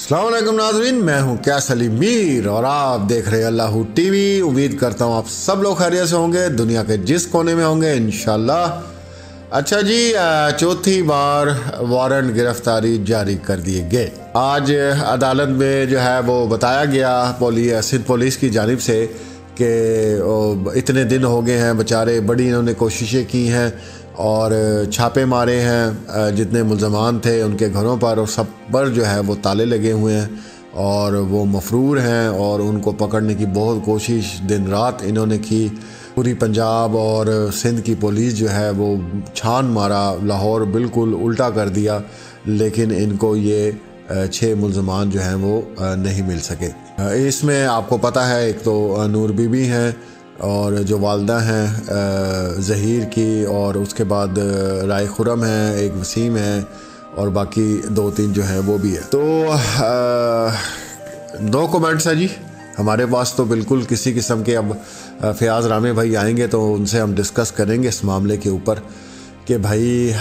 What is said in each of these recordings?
अस्सलाम वालेकुम नाज़रीन, मैं हूं कैस अली मीर और आप देख रहे हैं अल्लाह टीवी। उम्मीद करता हूं आप सब लोग खैरियत से होंगे, दुनिया के जिस कोने में होंगे इंशाल्लाह। अच्छा जी, चौथी बार वारंट गिरफ्तारी जारी कर दिए गए। आज अदालत में जो है वो बताया गया सिंध पुलिस की जानिब से कि इतने दिन हो गए हैं, बेचारे बड़ी इन्होंने कोशिशें की हैं और छापे मारे हैं जितने मुल्ज़मान थे उनके घरों पर, और सब पर जो है वो ताले लगे हुए हैं और वो मफरूर हैं और उनको पकड़ने की बहुत कोशिश दिन रात इन्होंने की। पूरी पंजाब और सिंध की पुलिस जो है वो छान मारा, लाहौर बिल्कुल उल्टा कर दिया, लेकिन इनको ये 6 मुल्ज़मान जो हैं वो नहीं मिल सके। इसमें आपको पता है, एक तो नूर बीबी हैं और जो वालदा हैं ज़हीर की, और उसके बाद राय खुरम हैं, एक वसीम है और बाकी 2-3 जो हैं वो भी है। तो 2 कमेंट्स है जी हमारे पास, तो बिल्कुल किसी किस्म के। अब फ़याज़ रामे भाई आएंगे तो उनसे हम डिस्कस करेंगे इस मामले के ऊपर कि भाई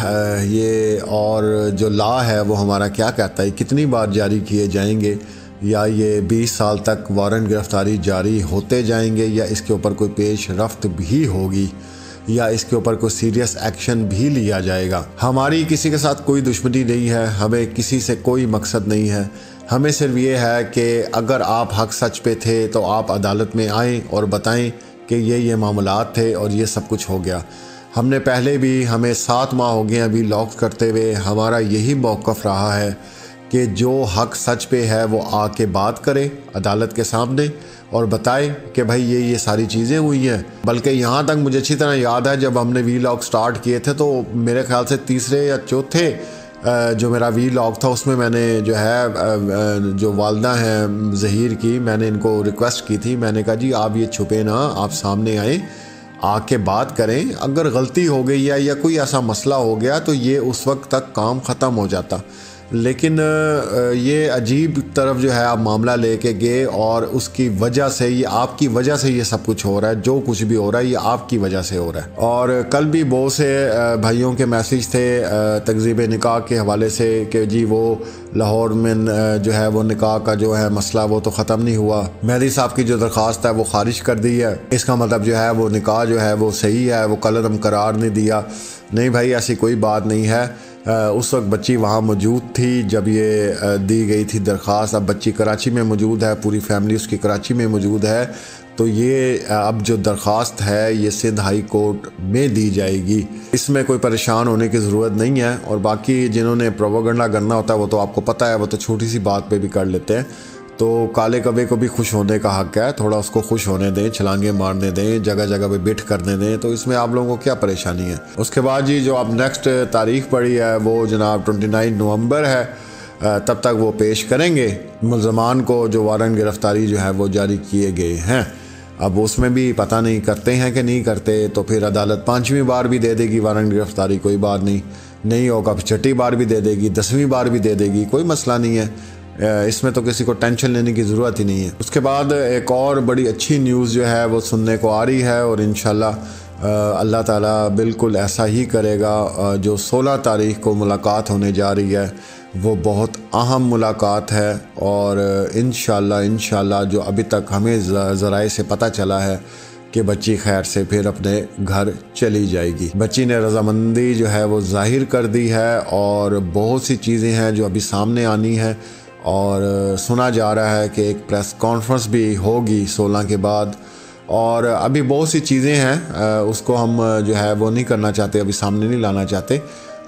ये और जो लॉ है वो हमारा क्या कहता है, कितनी बार जारी किए जाएंगे, या ये 20 साल तक वारंट गिरफ्तारी जारी होते जाएंगे, या इसके ऊपर कोई पेश रफ्त भी होगी, या इसके ऊपर कोई सीरियस एक्शन भी लिया जाएगा। हमारी किसी के साथ कोई दुश्मनी नहीं है, हमें किसी से कोई मकसद नहीं है। हमें सिर्फ ये है कि अगर आप हक सच पे थे तो आप अदालत में आएँ और बताएं कि ये मामलात थे और ये सब कुछ हो गया। हमने पहले भी, हमें 7 माह हो गए अभी लॉक करते हुए, हमारा यही मौक़िफ़ रहा है कि जो हक सच पे है वो आके बात करे अदालत के सामने और बताए कि भाई ये सारी चीज़ें हुई हैं। बल्कि यहाँ तक मुझे अच्छी तरह याद है, जब हमने वीलॉग स्टार्ट किए थे तो मेरे ख्याल से तीसरे या चौथे जो मेरा वीलॉग था उसमें मैंने जो है जो वालदा हैं ज़हीर की, मैंने इनको रिक्वेस्ट की थी, मैंने कहा जी आप ये छुपे ना, आप सामने आएँ, आके बात करें। अगर गलती हो गई है या कोई ऐसा मसला हो गया तो ये उस वक्त तक काम ख़त्म हो जाता। लेकिन ये अजीब तरफ जो है आप मामला लेके गए और उसकी वजह से, ये आपकी वजह से ये सब कुछ हो रहा है, जो कुछ भी हो रहा है ये आपकी वजह से हो रहा है। और कल भी बहुत से भाइयों के मैसेज थे तकज़ीब निकाह के हवाले से कि जी वो लाहौर में जो है वो निकाह का जो है मसला वो तो ख़त्म नहीं हुआ, मेहदी साहब की जो दरख्वास्त है वो खारिज कर दी है, इसका मतलब जो है वो निकाह जो है वो सही है, वो कलअदम करार नहीं दिया। नहीं भाई, ऐसी कोई बात नहीं है। उस वक्त बच्ची वहाँ मौजूद थी जब ये दी गई थी दरख्वास्त। अब बच्ची कराची में मौजूद है, पूरी फैमिली उसकी कराची में मौजूद है, तो ये अब जो दरख्वास्त है ये सिंध हाई कोर्ट में दी जाएगी। इसमें कोई परेशान होने की ज़रूरत नहीं है। और बाकी जिन्होंने प्रोपेगेंडा करना होता है वो तो आपको पता है, वो तो छोटी सी बात पे भी कर लेते हैं। तो काले कबे को भी खुश होने का हक़ है, थोड़ा उसको खुश होने दें, छलांगे मारने दें, जगह जगह पे बिठ करने दें, तो इसमें आप लोगों को क्या परेशानी है। उसके बाद जी जो आप नेक्स्ट तारीख पड़ी है वो जनाब 29 नवंबर है, तब तक वो पेश करेंगे मुल्ज़मान को जो वारंट गिरफ्तारी जो है वो जारी किए गए हैं। अब उसमें भी पता नहीं करते हैं कि नहीं करते, तो फिर अदालत 5वीं बार भी दे देगी वारंट गिरफ्तारी, कोई बात नहीं होगा, फिर 6ठी बार भी दे देगी, 10वीं बार भी दे देगी, कोई मसला नहीं है। इसमें तो किसी को टेंशन लेने की ज़रूरत ही नहीं है। उसके बाद एक और बड़ी अच्छी न्यूज़ जो है वो सुनने को आ रही है, और इंशाल्लाह अल्लाह ताला बिल्कुल ऐसा ही करेगा। जो 16 तारीख को मुलाकात होने जा रही है वो बहुत अहम मुलाकात है, और इंशाल्लाह जो अभी तक हमें ज़राए से पता चला है कि बच्ची खैर से फिर अपने घर चली जाएगी। बच्ची ने रज़ामंदी जो है वो ज़ाहिर कर दी है, और बहुत सी चीज़ें हैं जो अभी सामने आनी है, और सुना जा रहा है कि एक प्रेस कॉन्फ्रेंस भी होगी 16 के बाद, और अभी बहुत सी चीज़ें हैं उसको हम जो है वो नहीं करना चाहते, अभी सामने नहीं लाना चाहते।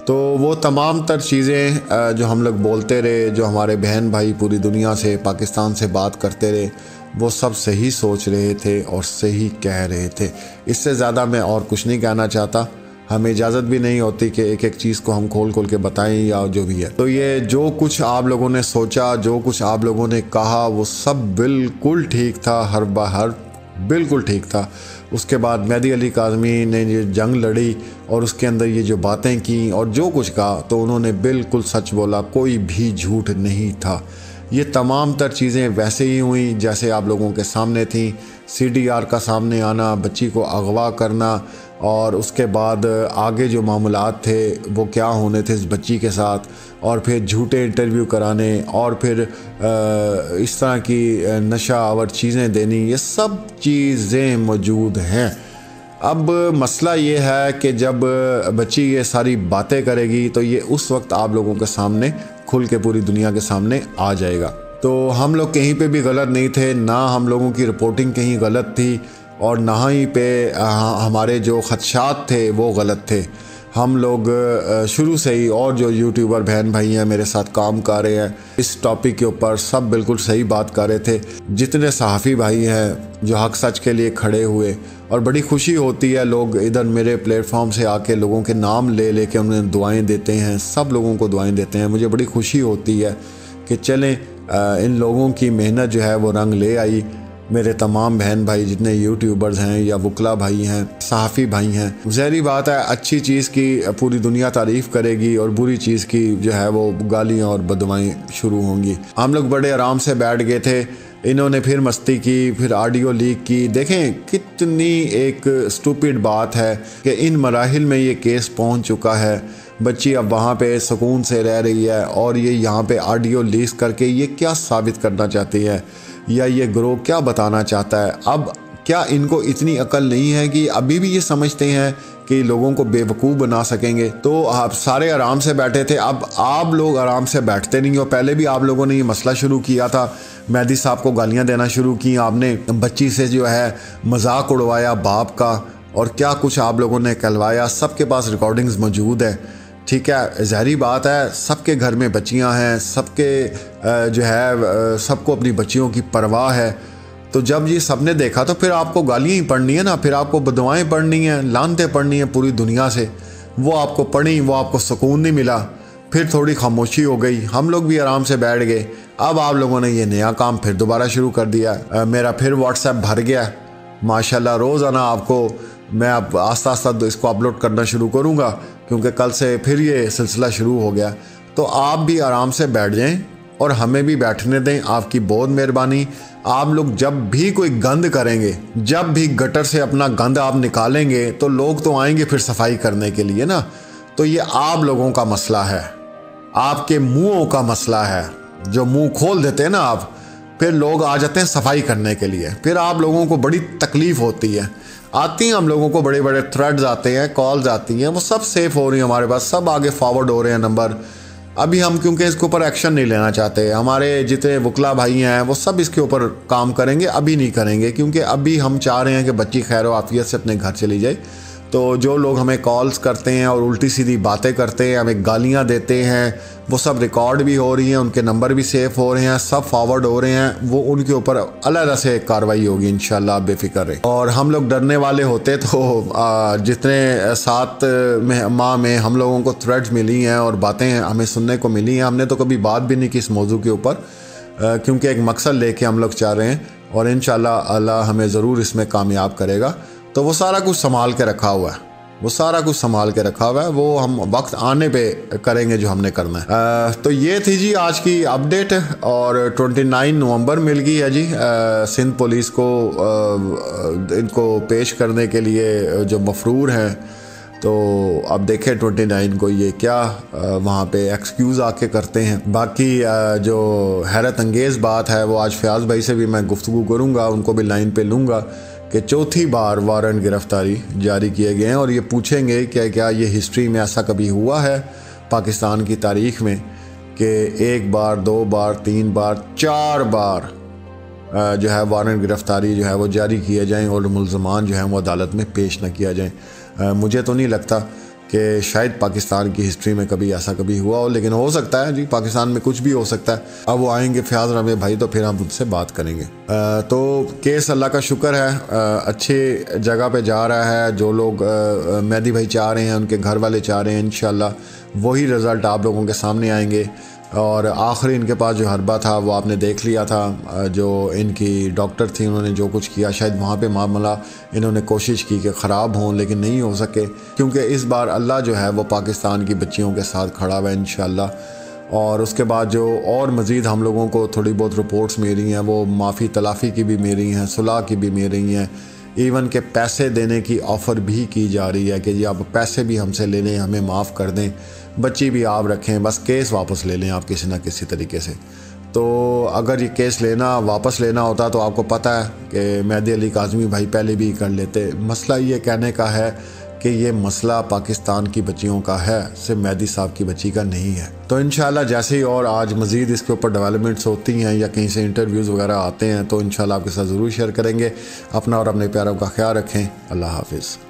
तो वो तमाम तर चीज़ें जो हम लोग बोलते रहे, जो हमारे बहन भाई पूरी दुनिया से, पाकिस्तान से बात करते रहे, वो सब सही सोच रहे थे और सही कह रहे थे। इससे ज़्यादा मैं और कुछ नहीं कहना चाहता। हमें इजाज़त भी नहीं होती कि एक एक चीज़ को हम खोल खोल के बताएं या जो भी है। तो ये जो कुछ आप लोगों ने सोचा, जो कुछ आप लोगों ने कहा, वो सब बिल्कुल ठीक था, हर बार बिल्कुल ठीक था। उसके बाद मेहदी अली काज़मी ने ये जंग लड़ी और उसके अंदर ये जो बातें की और जो कुछ कहा, तो उन्होंने बिल्कुल सच बोला, कोई भी झूठ नहीं था। ये तमाम तर चीज़ें वैसे ही हुई जैसे आप लोगों के सामने थी। CDR का सामने आना, बच्ची को अगवा करना, और उसके बाद आगे जो मामलात थे वो क्या होने थे इस बच्ची के साथ, और फिर झूठे इंटरव्यू कराने और फिर इस तरह की नशा आवर चीज़ें देनी, ये सब चीज़ें मौजूद हैं। अब मसला ये है कि जब बच्ची ये सारी बातें करेगी तो ये उस वक्त आप लोगों के सामने खुल के पूरी दुनिया के सामने आ जाएगा। तो हम लोग कहीं पे भी गलत नहीं थे, ना हम लोगों की रिपोर्टिंग कहीं गलत थी और ना ही पे हमारे जो खदशात थे वो गलत थे। हम लोग शुरू से ही, और जो यूट्यूबर बहन भाई हैं मेरे साथ काम कर रहे हैं इस टॉपिक के ऊपर, सब बिल्कुल सही बात कर रहे थे। जितने सहाफ़ी भाई हैं जो हक सच के लिए खड़े हुए, और बड़ी खुशी होती है लोग इधर मेरे प्लेटफॉर्म से आके लोगों के नाम ले लेके उन्हें दुआएं देते हैं, सब लोगों को दुआएं देते हैं। मुझे बड़ी खुशी होती है कि चलें इन लोगों की मेहनत जो है वो रंग ले आई। मेरे तमाम बहन भाई जितने यूट्यूबर्स हैं या वकला भाई हैं, सहाफ़ी भाई हैं, ज़ाहिर बात है अच्छी चीज़ की पूरी दुनिया तारीफ़ करेगी और बुरी चीज़ की जो है वो गालियाँ और बददुआएं शुरू होंगी। हम लोग बड़े आराम से बैठ गए थे, इन्होंने फिर मस्ती की, फिर ऑडियो लीक की। देखें कितनी एक स्टूपिड बात है कि इन मराहिल में ये केस पहुंच चुका है। बच्ची अब वहाँ पे सुकून से रह रही है और ये यहाँ पे ऑडियो लीक करके ये क्या साबित करना चाहती है या ये ग्रोह क्या बताना चाहता है। अब क्या इनको इतनी अकल नहीं है कि अभी भी ये समझते हैं कि लोगों को बेवकूफ़ बना सकेंगे। तो आप सारे आराम से बैठे थे, अब आप लोग आराम से बैठते नहीं हो। पहले भी आप लोगों ने ये मसला शुरू किया था, मेहदी साहब को गालियां देना शुरू की आपने, बच्ची से जो है मजाक उड़वाया बाप का, और क्या कुछ आप लोगों ने कहलवाया। सबके पास रिकॉर्डिंग्स मौजूद है, ठीक है। ज़ाहिरी बात है सबके घर में बच्चियां हैं, सबके जो है सबको अपनी बच्चियों की परवाह है। तो जब ये सबने देखा तो फिर आपको गालियाँ ही पढ़नी है ना, फिर आपको बदुआएं पढ़नी हैं, लानतें पढ़नी हैं पूरी दुनिया से। वो आपको पढ़ी, वो आपको सुकून नहीं मिला, फिर थोड़ी खामोशी हो गई, हम लोग भी आराम से बैठ गए। अब आप लोगों ने ये नया काम फिर दोबारा शुरू कर दिया। मेरा फिर व्हाट्सएप भर गया माशाल्लाह। रोज़ाना आपको मैं अब आस्ता आस्ता इसको अपलोड करना शुरू करूँगा क्योंकि कल से फिर ये सिलसिला शुरू हो गया। तो आप भी आराम से बैठ जाएं और हमें भी बैठने दें, आपकी बहुत मेहरबानी। आप लोग जब भी कोई गंद करेंगे, जब भी गटर से अपना गंद आप निकालेंगे तो लोग तो आएंगे फिर सफाई करने के लिए ना। तो ये आप लोगों का मसला है, आपके मुंहों का मसला है। जो मुंह खोल देते हैं ना आप, फिर लोग आ जाते हैं सफाई करने के लिए, फिर आप लोगों को बड़ी तकलीफ़ होती है। आती हैं हम लोगों को बड़े बड़े थ्रेड्स आते हैं, कॉल्स आती हैं, वो सब सेफ हो रही हैं हमारे पास, सब आगे फॉरवर्ड हो रहे हैं नंबर। अभी हम क्योंकि इसके ऊपर एक्शन नहीं लेना चाहते, हमारे जितने वकला भाई हैं वो सब इसके ऊपर काम करेंगे, अभी नहीं करेंगे क्योंकि अभी हम चाह रहे हैं कि बच्ची खैर आफियत से अपने घर चली जाए। तो जो लोग हमें कॉल्स करते हैं और उल्टी सीधी बातें करते हैं, हमें गालियां देते हैं, वो सब रिकॉर्ड भी हो रही हैं, उनके नंबर भी सेफ हो रहे हैं, सब फॉरवर्ड हो रहे हैं। वो उनके ऊपर अलग से कार्रवाई होगी इंशाल्लाह, आप बेफिक्र रहे। और हम लोग डरने वाले होते तो जितने 7 माह में हम लोगों को थ्रेड्स मिली हैं और बातें हमें सुनने को मिली हैं, हमने तो कभी बात भी नहीं की इस मौजू के ऊपर क्योंकि एक मकसद लेके हम लोग चाह रहे हैं और इंशाल्लाह अल्लाह हमें ज़रूर इसमें कामयाब करेगा। तो वो सारा कुछ संभाल के रखा हुआ है, वो सारा कुछ संभाल के रखा हुआ है, वो हम वक्त आने पे करेंगे जो हमने करना है। तो ये थी जी आज की अपडेट। और 29 नवंबर मिल गई है जी सिंध पुलिस को इनको पेश करने के लिए जो मफरूर हैं। तो अब देखें 29 को ये क्या वहाँ पे एक्सक्यूज़ आके करते हैं। बाकी जो हैरत अंगेज़ बात है वो आज फयाज भाई से भी मैं गुफ्तगू करूँगा, उनको भी लाइन पे लूँगा कि चौथी बार वारंट गिरफ्तारी जारी किए गए हैं और ये पूछेंगे कि क्या ये हिस्ट्री में ऐसा कभी हुआ है पाकिस्तान की तारीख़ में कि 1 बार 2 बार 3 बार 4 बार जो है वारंट गिरफ्तारी जो है वो जारी किए जाएं और मुल्ज़मान जो है वो अदालत में पेश न किया जाए। मुझे तो नहीं लगता कि शायद पाकिस्तान की हिस्ट्री में कभी ऐसा कभी हुआ हो, लेकिन हो सकता है जी, पाकिस्तान में कुछ भी हो सकता है। अब वो आएंगे फयाज रामे भाई तो फिर हम उनसे बात करेंगे। तो केस अल्लाह का शुक्र है अच्छी जगह पे जा रहा है। जो लोग मेहदी भाई चाह रहे हैं, उनके घर वाले चाह रहे हैं, इंशाल्लाह वही रिज़ल्ट आप लोगों के सामने आएंगे। और आखिरी इनके पास जो हरबा था वो आपने देख लिया था, जो इनकी डॉक्टर थी उन्होंने जो कुछ किया, शायद वहाँ पे मामला इन्होंने कोशिश की कि ख़राब हों लेकिन नहीं हो सके, क्योंकि इस बार अल्लाह जो है वो पाकिस्तान की बच्चियों के साथ खड़ा हुआ है इंशाल्लाह। और उसके बाद जो और मज़ीद हम लोगों को थोड़ी बहुत रिपोर्ट्स मिल रही हैं वो माफ़ी तलाफ़ी की भी मिल रही हैं, सुलह की भी मिल रही हैं, इवन के पैसे देने की ऑफ़र भी की जा रही है कि जी आप पैसे भी हमसे ले लें, हमें माफ़ कर दें। बच्ची भी आप रखें, बस केस वापस ले लें आप किसी ना किसी तरीके से। तो अगर ये केस वापस लेना होता तो आपको पता है कि मेहदी अली काज़मी भाई पहले भी कर लेते। मसला ये कहने का है कि ये मसला पाकिस्तान की बच्चियों का है, सिर्फ मेहदी साहब की बच्ची का नहीं है। तो इंशाल्लाह जैसे ही और आज मज़ीद इसके ऊपर डेवलपमेंट्स होती हैं या कहीं से इंटरव्यूज़ वगैरह आते हैं तो इंशाल्लाह आपके साथ ज़रूर शेयर करेंगे। अपना और अपने प्यारों का ख्याल रखें। अल्लाह हाफिज़।